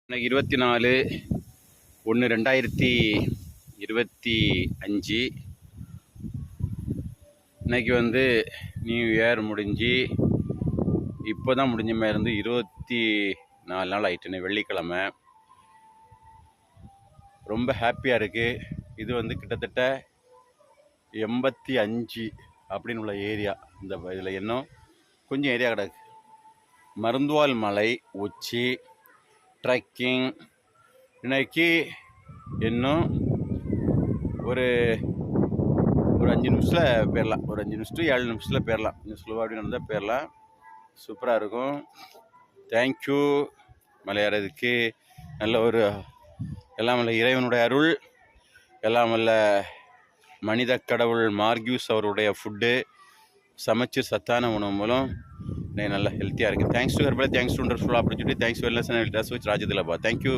இன்னைக்கு 24/1/2025. இன்னைக்கு new year முடிஞ்சு இப்போ தான் முடிஞ்ச மாதிரி இருந்து 24 நாள் ஆயிட்டுன்னு வெள்ளிக்கிழமை. ரொம்ப ஹாப்பியாக இருக்குது. இது கிட்டத்தட்ட 85 அப்படின்னு உள்ள ஏரியா. இந்த இதில் இன்னும் கொஞ்சம் ஏரியா கிடக்கு. மருந்துவால் மலை உச்சி ட்ரெக்கிங். இன்னைக்கு இன்னும் ஒரு 5 நிமிஷத்தில் போயிடலாம். ஒரு 5 நிமிஷம் 7 நிமிஷத்தில் போயிடலாம். கொஞ்சம் ஸ்லோவாக அப்படி நடந்தால் போயிடலாம். சூப்பராக இருக்கும். தேங்க்யூ. மலை ஏறதுக்கு நல்ல ஒரு எல்லாம் வல்ல இறைவனுடைய அருள், எல்லாம் வல்ல மனித கடவுள் மார்க்யூஸ் அவருடைய ஃபுட்டு, சமைச்சர் சத்தான உணவு மூலம் நல்லா ஹெல்த்தியாக இருக்குது. Thanks to herbal, thanks to wonderful opportunity, thanks wellness and health அசோச் ராஜதிலபா. தேங்க்யூ.